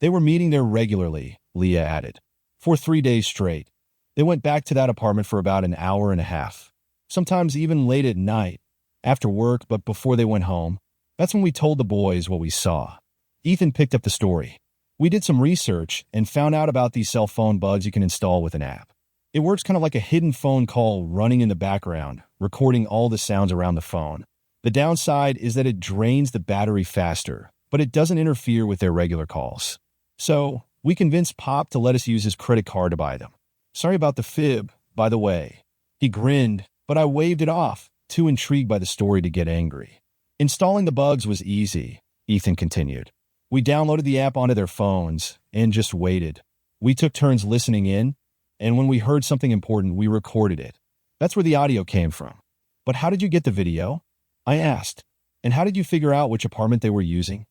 They were meeting there regularly, Leah added, for 3 days straight. They went back to that apartment for about an hour and a half, sometimes even late at night, after work, but before they went home. That's when we told the boys what we saw. Ethan picked up the story. We did some research and found out about these cell phone bugs you can install with an app. It works kind of like a hidden phone call running in the background, recording all the sounds around the phone. The downside is that it drains the battery faster, but it doesn't interfere with their regular calls. So, we convinced Pop to let us use his credit card to buy them. Sorry about the fib, by the way. He grinned, but I waved it off, too intrigued by the story to get angry. Installing the bugs was easy, Ethan continued. We downloaded the app onto their phones and just waited. We took turns listening in, and when we heard something important, we recorded it. That's where the audio came from. But how did you get the video? I asked. And how did you figure out which apartment they were using?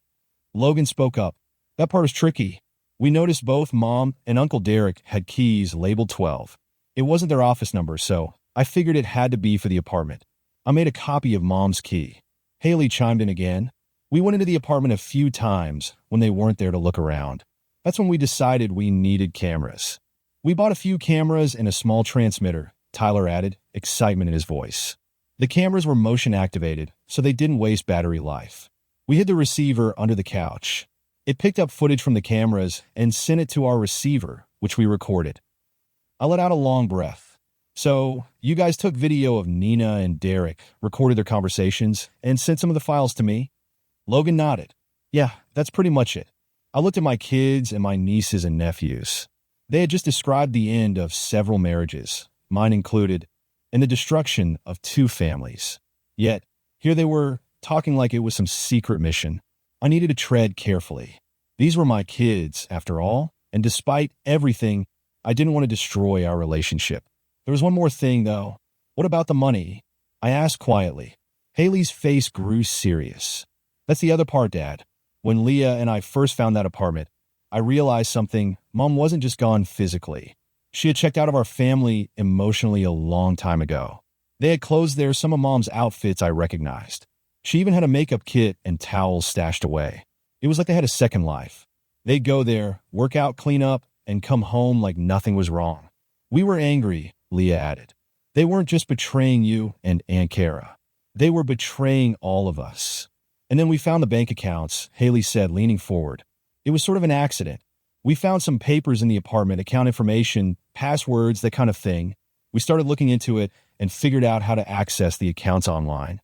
Logan spoke up. That part was tricky. We noticed both Mom and Uncle Derek had keys labeled 12. It wasn't their office number, so I figured it had to be for the apartment. I made a copy of Mom's key. Haley chimed in again. We went into the apartment a few times when they weren't there to look around. That's when we decided we needed cameras. We bought a few cameras and a small transmitter, Tyler added, excitement in his voice. The cameras were motion activated, so they didn't waste battery life. We hid the receiver under the couch. It picked up footage from the cameras and sent it to our receiver, which we recorded. I let out a long breath. So, you guys took video of Nina and Derek, recorded their conversations, and sent some of the files to me? Logan nodded. Yeah, that's pretty much it. I looked at my kids and my nieces and nephews. They had just described the end of several marriages, mine included, and the destruction of 2 families. Yet, here they were, talking like it was some secret mission. I needed to tread carefully. These were my kids, after all, and despite everything, I didn't want to destroy our relationship. There was one more thing, though. What about the money? I asked quietly. Haley's face grew serious. That's the other part, Dad. When Leah and I first found that apartment, I realized something. Mom wasn't just gone physically. She had checked out of our family emotionally a long time ago. They had clothes there, some of Mom's outfits I recognized. She even had a makeup kit and towels stashed away. It was like they had a second life. They'd go there, work out, clean up, and come home like nothing was wrong. We were angry, Leah added. They weren't just betraying you and Aunt Kara. They were betraying all of us. And then we found the bank accounts, Haley said, leaning forward. It was sort of an accident. We found some papers in the apartment, account information, passwords, that kind of thing. We started looking into it and figured out how to access the accounts online.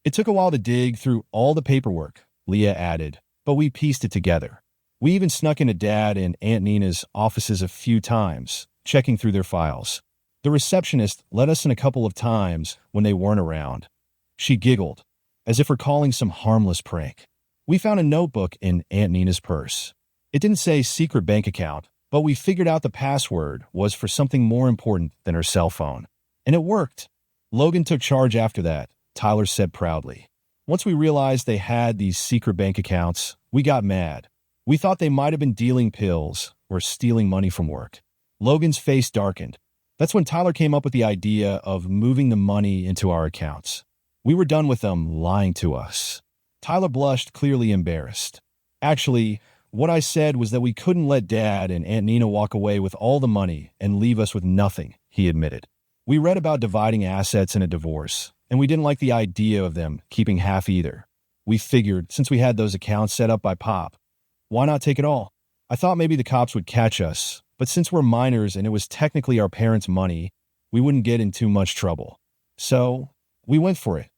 It took a while to dig through all the paperwork, Leah added, but we pieced it together. We even snuck into Dad and Aunt Nina's offices a few times, checking through their files. The receptionist let us in a couple of times when they weren't around. She giggled, as if recalling some harmless prank. We found a notebook in Aunt Nina's purse. It didn't say secret bank account, but we figured out the password was for something more important than her cell phone. And it worked. Logan took charge after that, Tyler said proudly. Once we realized they had these secret bank accounts, we got mad. We thought they might have been dealing pills or stealing money from work. Logan's face darkened. That's when Tyler came up with the idea of moving the money into our accounts. We were done with them lying to us. Tyler blushed, clearly embarrassed. Actually, what I said was that we couldn't let Dad and Aunt Nina walk away with all the money and leave us with nothing, he admitted. We read about dividing assets in a divorce, and we didn't like the idea of them keeping half either. We figured, since we had those accounts set up by Pop, why not take it all? I thought maybe the cops would catch us, but since we're minors and it was technically our parents' money, we wouldn't get in too much trouble. So, we went for it.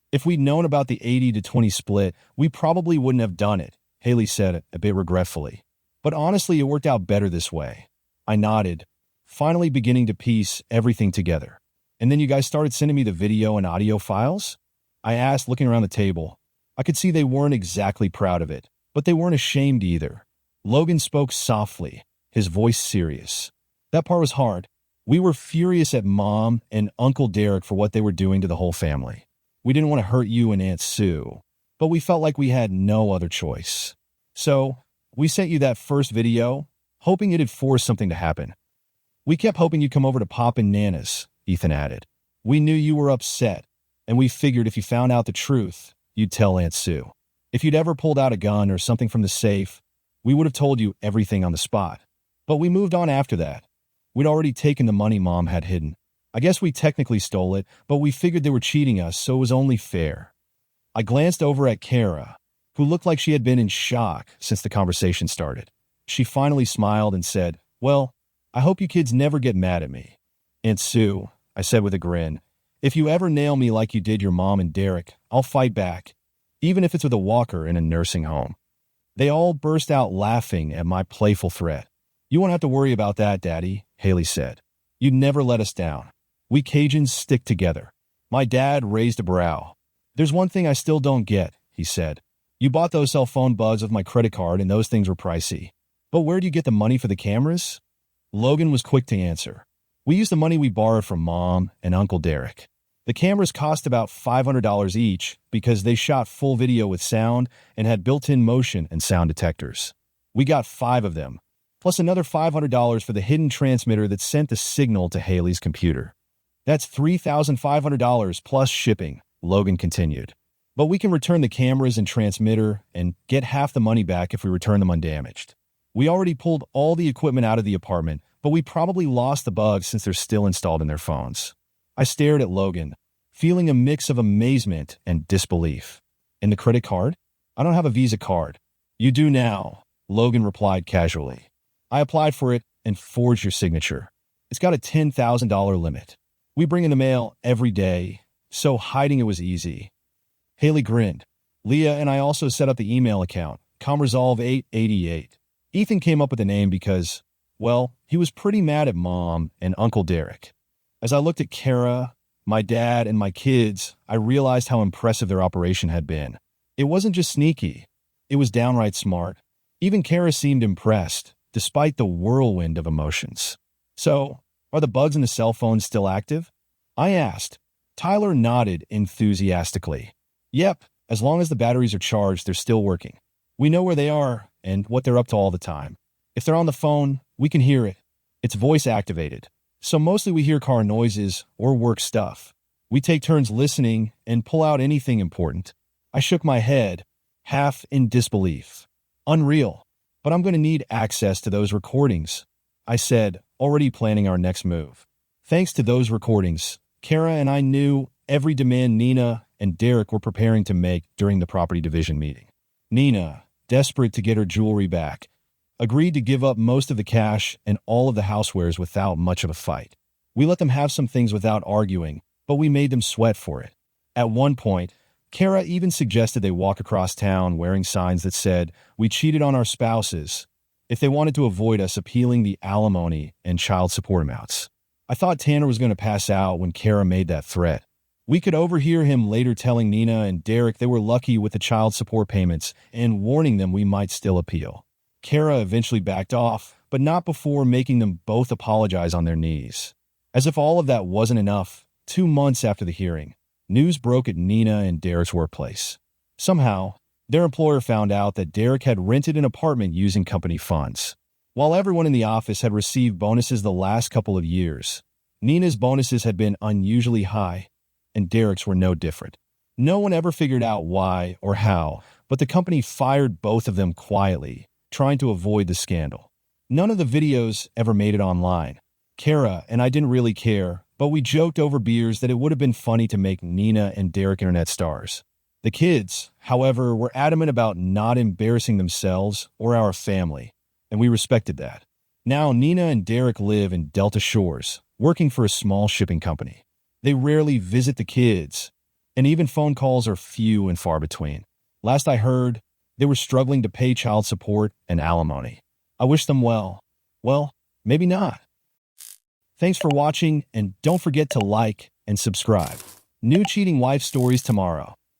If we'd known about the 80-20 split, we probably wouldn't have done it, Haley said a bit regretfully. But honestly, it worked out better this way. I nodded, finally beginning to piece everything together. And then you guys started sending me the video and audio files? I asked, looking around the table. I could see they weren't exactly proud of it, but they weren't ashamed either. Logan spoke softly, his voice serious. That part was hard. We were furious at Mom and Uncle Derek for what they were doing to the whole family. We didn't want to hurt you and Aunt Sue, but we felt like we had no other choice. So, we sent you that first video, hoping it'd force something to happen. We kept hoping you'd come over to Pop and Nana's, Ethan added. We knew you were upset, and we figured if you found out the truth, you'd tell Aunt Sue. If you'd ever pulled out a gun or something from the safe, we would have told you everything on the spot. But we moved on after that. We'd already taken the money Mom had hidden. I guess we technically stole it, but we figured they were cheating us, so it was only fair. I glanced over at Kara, who looked like she had been in shock since the conversation started. She finally smiled and said, Well, I hope you kids never get mad at me. Aunt Sue, I said with a grin, if you ever nail me like you did your mom and Derek, I'll fight back, even if it's with a walker in a nursing home. They all burst out laughing at my playful threat. You won't have to worry about that, Daddy, Haley said. You'd never let us down. We Cajuns stick together. My dad raised a brow. There's one thing I still don't get, he said. You bought those cell phone bugs with my credit card and those things were pricey. But where do you get the money for the cameras? Logan was quick to answer. We used the money we borrowed from Mom and Uncle Derek. The cameras cost about $500 each because they shot full video with sound and had built-in motion and sound detectors. We got 5 of them, plus another $500 for the hidden transmitter that sent the signal to Haley's computer. That's $3,500 plus shipping, Logan continued. But we can return the cameras and transmitter and get half the money back if we return them undamaged. We already pulled all the equipment out of the apartment, but we probably lost the bugs since they're still installed in their phones. I stared at Logan, feeling a mix of amazement and disbelief. And the credit card? I don't have a Visa card. You do now, Logan replied casually. I applied for it and forged your signature. It's got a $10,000 limit. We bring in the mail every day, so hiding it was easy. Haley grinned. Leah and I also set up the email account, ComResolve888. Ethan came up with the name because, well, he was pretty mad at Mom and Uncle Derek. As I looked at Kara, my dad, and my kids, I realized how impressive their operation had been. It wasn't just sneaky. It was downright smart. Even Kara seemed impressed, despite the whirlwind of emotions. So, are the bugs in the cell phones still active? I asked. Tyler nodded enthusiastically. Yep, as long as the batteries are charged, they're still working. We know where they are and what they're up to all the time. If they're on the phone, we can hear it. It's voice-activated. So mostly we hear car noises or work stuff. We take turns listening and pull out anything important. I shook my head, half in disbelief. Unreal. But I'm going to need access to those recordings, I said, already planning our next move. Thanks to those recordings, Kara and I knew every demand Nina and Derek were preparing to make during the property division meeting. Nina, desperate to get her jewelry back, agreed to give up most of the cash and all of the housewares without much of a fight. We let them have some things without arguing, but we made them sweat for it. At one point, Kara even suggested they walk across town wearing signs that said, "We cheated on our spouses," if they wanted to avoid us appealing the alimony and child support amounts. I thought Tanner was going to pass out when Kara made that threat. We could overhear him later telling Nina and Derek they were lucky with the child support payments and warning them we might still appeal. Kara eventually backed off, but not before making them both apologize on their knees. As if all of that wasn't enough, 2 months after the hearing, news broke at Nina and Derek's workplace. Somehow, their employer found out that Derek had rented an apartment using company funds. While everyone in the office had received bonuses the last couple of years, Nina's bonuses had been unusually high, and Derek's were no different. No one ever figured out why or how, but the company fired both of them quietly, trying to avoid the scandal. None of the videos ever made it online. Kara and I didn't really care, but we joked over beers that it would have been funny to make Nina and Derek internet stars. The kids, however, were adamant about not embarrassing themselves or our family, and we respected that. Now Nina and Derek live in Delta Shores, working for a small shipping company. They rarely visit the kids, and even phone calls are few and far between. Last I heard, they were struggling to pay child support and alimony. I wish them well. Well, maybe not. Thanks for watching, and don't forget to like and subscribe. New cheating wife stories tomorrow.